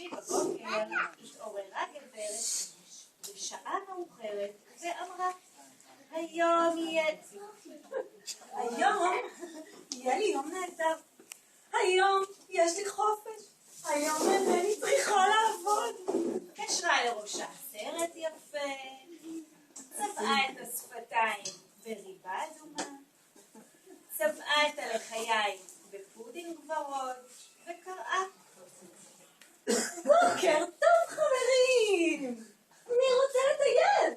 שלישי בבוקר התעוררה גברת בשעה מאוחרת ואמרה, היום יהיה לי יום נהדר. היום יש לי חופש. היום אינני צריכה לעבוד. קשרה לראשה סרט יפה, צבעה את השפתיים בריבה אדומה, צבעה את הלחיים בפודינג ורוד, וקראה. בוקר טוב חברים! מי רוצה לטייל?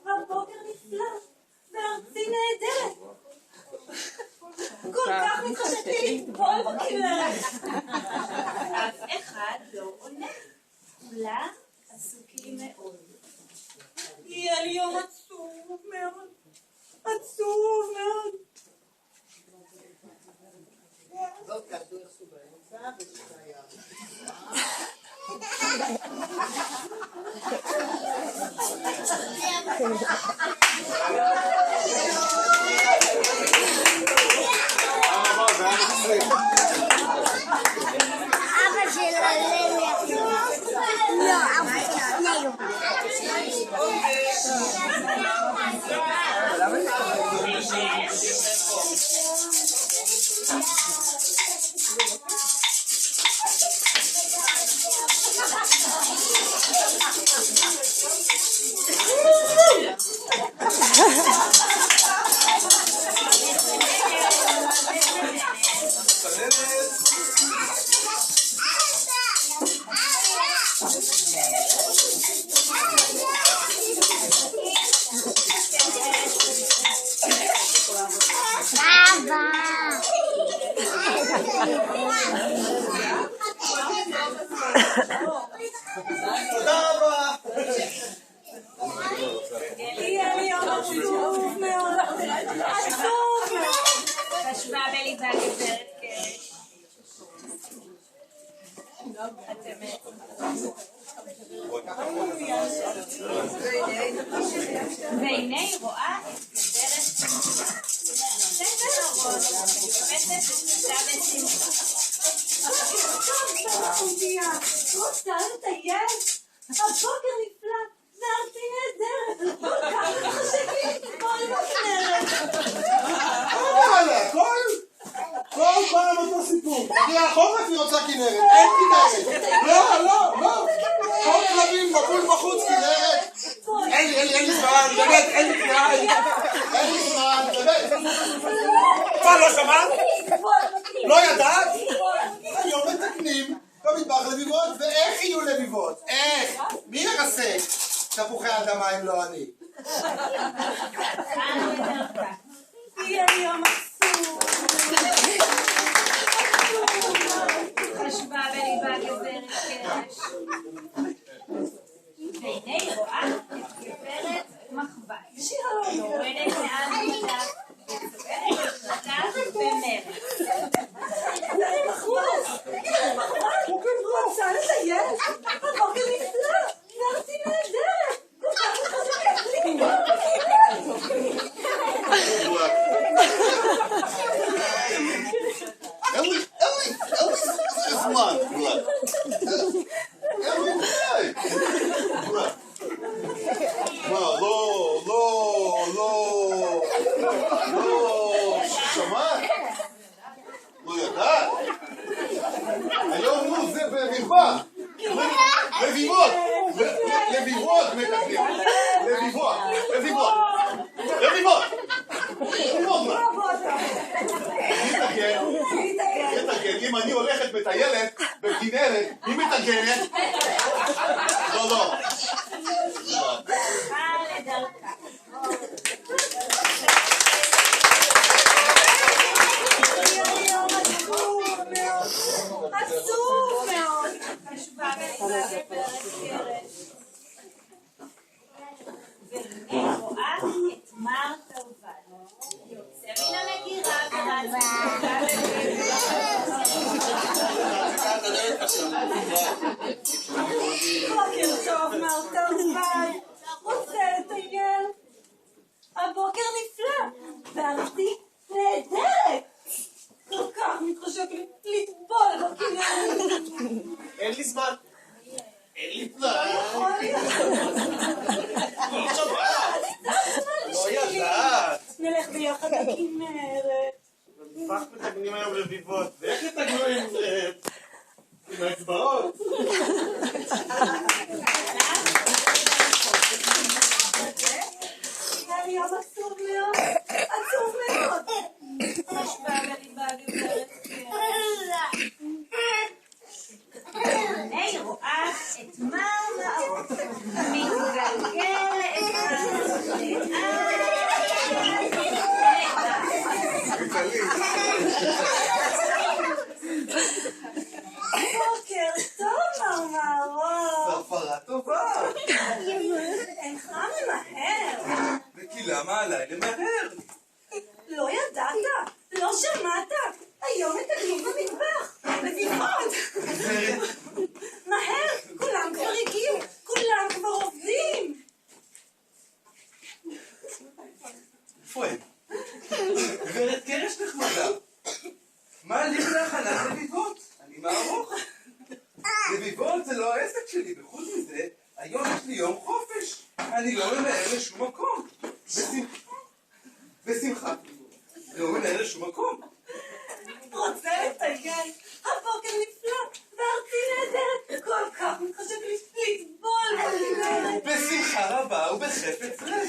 הבוקר נפלא וארצי נהדרת. כל כך מתחשק לי לטבול בכנרת. אף אחד לא עונה. כולם עסוקים מאוד. יהיה לי יום עצוב מאוד. עצוב מאוד. לא תעשו יחסו באמצע ושתהיה. אבא של הלליה. לא, אבא של הלליה. תודה רבה. יהיה לי יום עצוב מאוד. עצוב מאוד. חשבה בליבה גברת קרש. והנה היא רואה את גברת ספר הראש ויופסת וצדה בשמחה. רוצה לטייל? הבוקר נפלא וארצי נהדרת. כל כך מתחשק לי לטבול בכנרת. כל פעם אותו סיפור. תגיע החורף היא רוצה כנרת. אין כנרת. לא. כל כלבים בבול בחוץ כנרת. אין לי זמן, באמת, אין לי זמן. אין לי זמן, באמת. מה, לא שמעת? לא ידעת? היום מתקנים במטבח לביבות, ואיך יהיו לביבות? איך? מי ירסק תפוחי אדמה אם לא אני? יהיה לי יום עצוב. חשבה בליבה גברת קרש. והנה היא רואה את גברת מחווה. יורדת מעל מיטה וצועדת לקראתה במרץ. רוצה לטייל? הבוקר נפלא וארצי נהדרת. כל כך מתחשק לי. זמן, לא, שמעת? לא ידעת? היום נו זה במרווה. לביבות מתקנים. לביבות. מתקן. אם אני הולכת בטיילת בכנרת, היא מתקנת. לא. עצוב מאוד. חשבה בליבה גברת קרש. והנה רואה את מר תאובן. יוצא מן המגירה ורץ. בוקר טוב מר תאובן. רוצה לטייל? הבוקר נפלא וארצי נהדרת. כל כך מתחשק לי לטבול בכנרת. אין לי זמן. אין לי זמן. לא שבת. לא ידעת. נלך ביחד לכנרת. פח מתגנים היום רביבות. ואיך יתגנו עם האצבעות? היה לי יום עצוב מאוד. עצוב מאוד. חשבה בליבה הגברת. אני רואה את מרמרות. מתגלגל בוקר טוב, מרמרות. ספרה טובה. אינך ממהר. וכי למה עליי למהר? לא ידעת? לא שמעת? היום מטגנים במטבח. בדיחות. גברת, מהר, כולם כבר הגיעו. כולם כבר עובדים. איפה הם? גברת קרש נחמדה. מה לי להכנת לביבות? אני מערוך. לביבות זה לא העסק שלי, וחוץ מזה, היום יש לי יום חופש. אני לא ממהר לשום מקום. בשמחה. לא ממהר לשום מקום. רוצה לטייל. הבוקר נפלא, וארצי נהדרת. כל כך מתחשק לי לטבול בכנרת. בשמחה רבה ובחפץ לב.